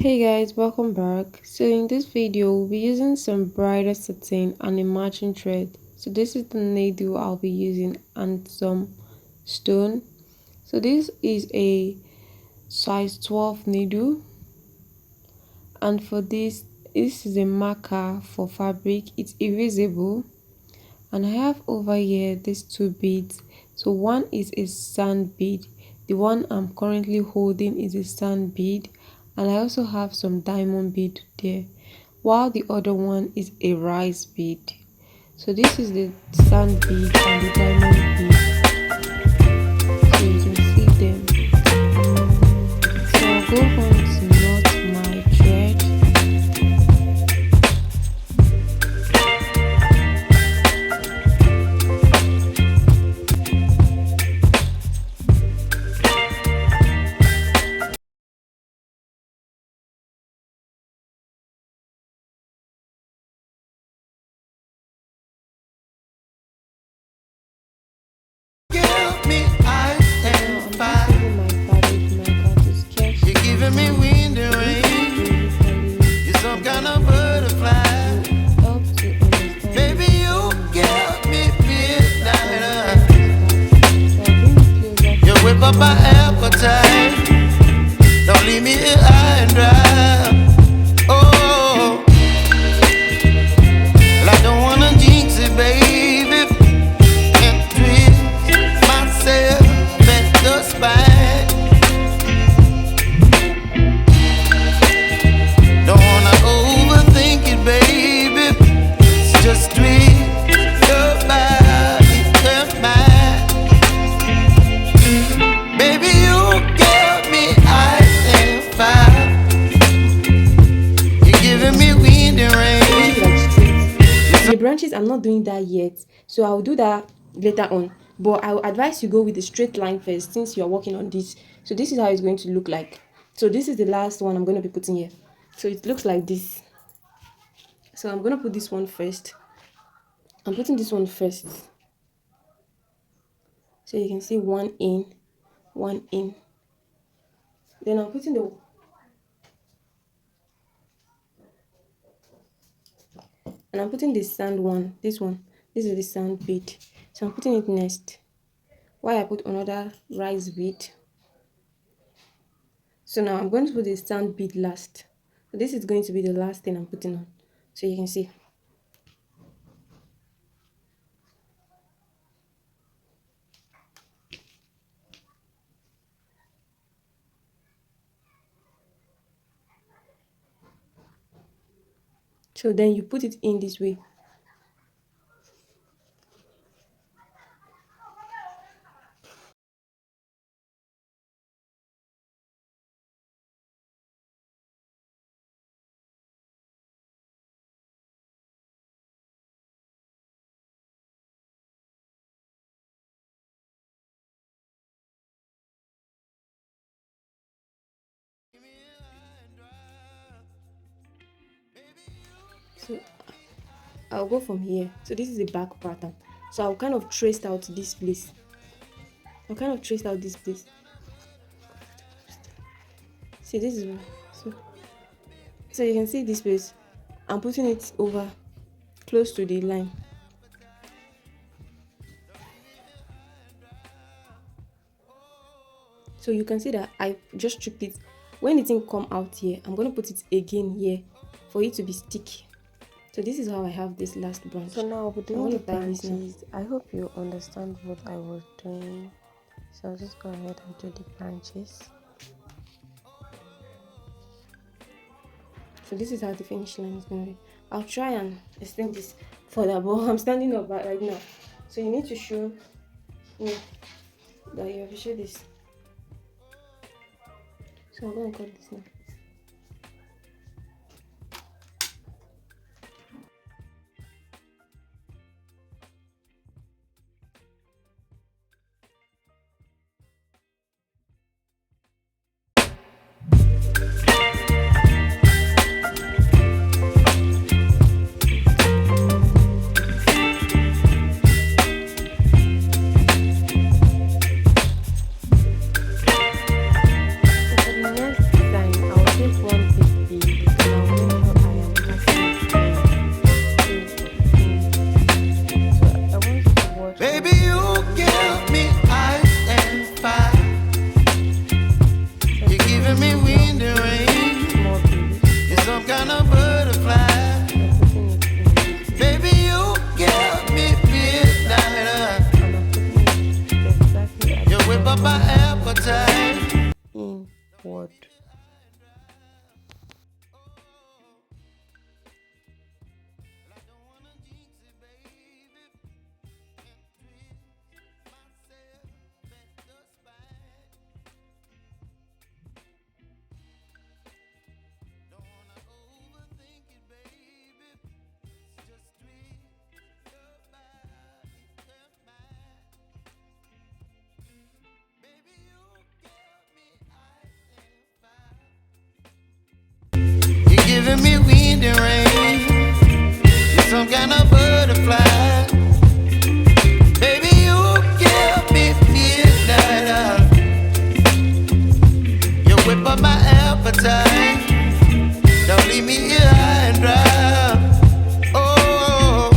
Hey guys, welcome back. So in this video, we'll be using some brighter satin and a matching thread. So this is the needle I'll be using and some stone. So this is a size 12 needle, and for this is a marker for fabric. It's erasable, and I have over here these two beads. So one is a sand bead. The one I'm currently holding is a sand bead, and I also have some diamond bead there, while the other one is a rice bead. So this is the sand bead and the diamond bead, so you can see them. So I'll go home to knot my thread. Give me ice Now and I'm just fire. using my fabric marker to sketch You're giving me wind and rain. You're some kind of butterfly. help to understand Baby, the you design give me more. midnight. So I'll bring it closer You to whip you up so my you can appetite. see. Don't leave me here high and dry. Oh, well, I don't wanna jinx it, baby. And twist myself at the spine. Don't wanna overthink it, baby. It's just twist your body and mine. Baby, you give me ice and fire. You're giving me wind and So this is rain. like straight. You're The branches, I'm not doing that yet, so I'll do that later on. But I will advise you go with the straight line first since you're working on this. So this is how it's going to look like. So this is the last one I'm going to be putting here. So it looks like this. So I'm going to put this one first. I'm putting this one first. So you can see one in, one in. Then I'm putting the and I'm putting the sand one. This one. This is the sand bead. So I'm putting it next. Why I put another rice bead. So now I'm going to put the sand bead last. So this is going to be the last thing I'm putting on. So you can see. So then you put it in this way. So I'll go from here. So this is the back pattern. So I'll kind of trace out this place. I'll kind of trace out this place. See, this is so so you can see this place. I'm putting it over close to the line. So you can see that I just stripped it. When the thing come out here, I'm going to put it again here for it to be sticky. So this is how I have this last branch. So now I'll be I'm doing going the to tie this now. branches. I hope you understand what I was doing. So I'll just go ahead and do the branches. So this is how the finish line is going to be. I'll try and extend this further, but I'm standing up right now. So you need to show me that you appreciate this. So I'm going to cut this now. So for the next design, giving me wind and rain. You're some kind of butterfly. Baby, you give me midnight. You whip up my appetite. Don't leave me here high and dry. Oh,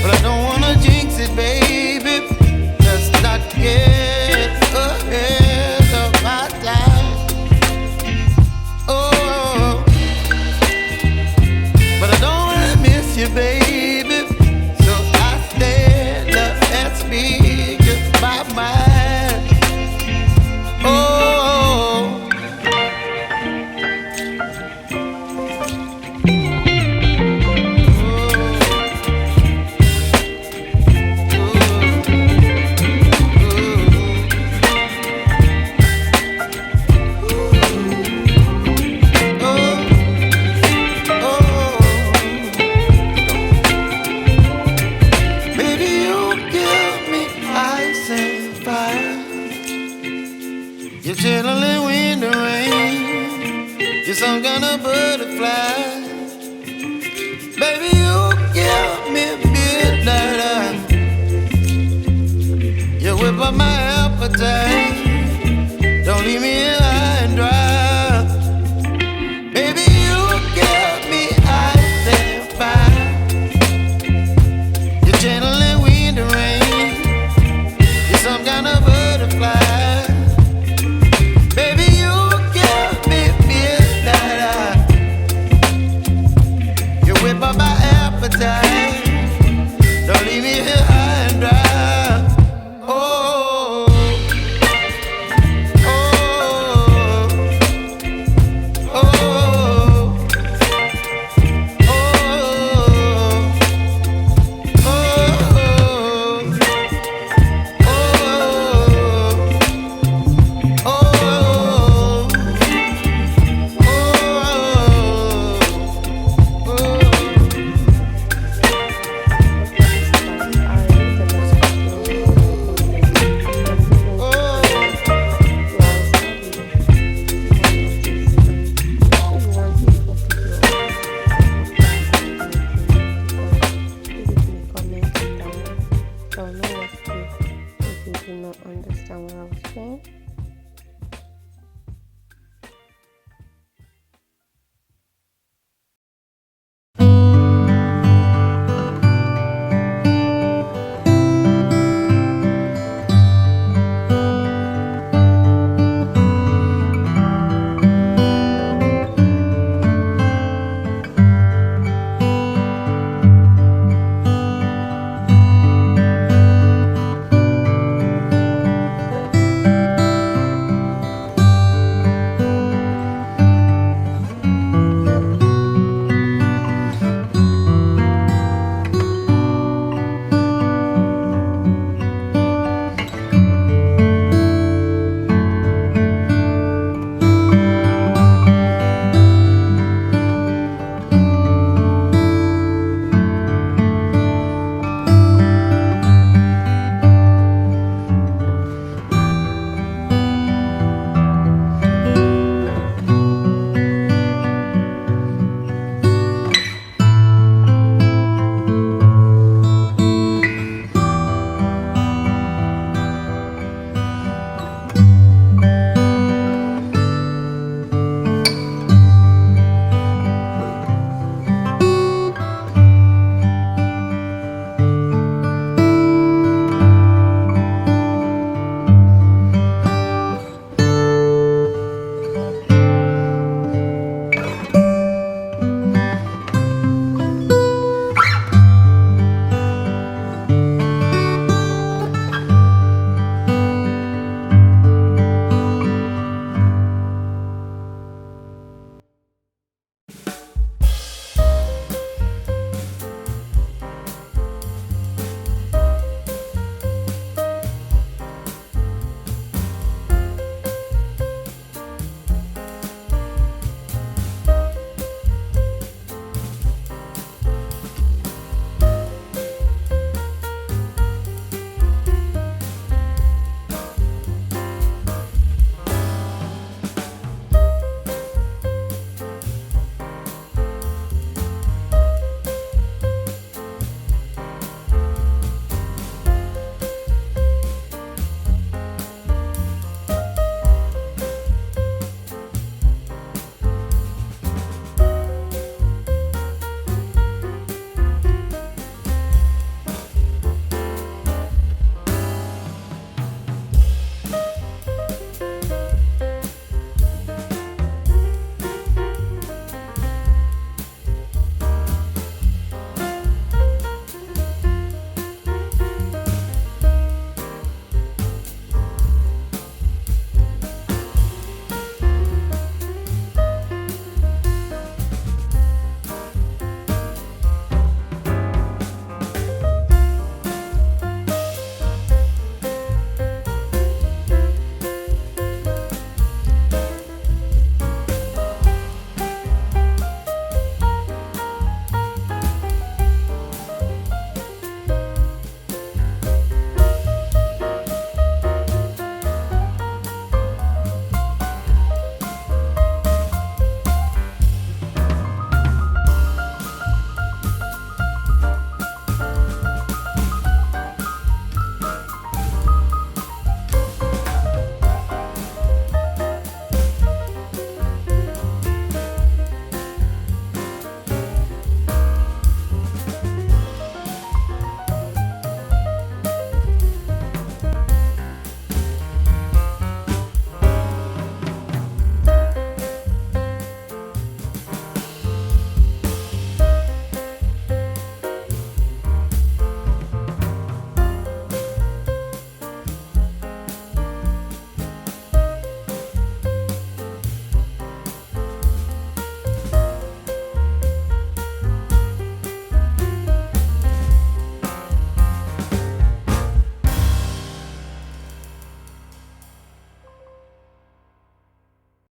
but I don't wanna jinx it, baby. Let's not get ahead of my time. Oh, but I don't wanna miss you, baby.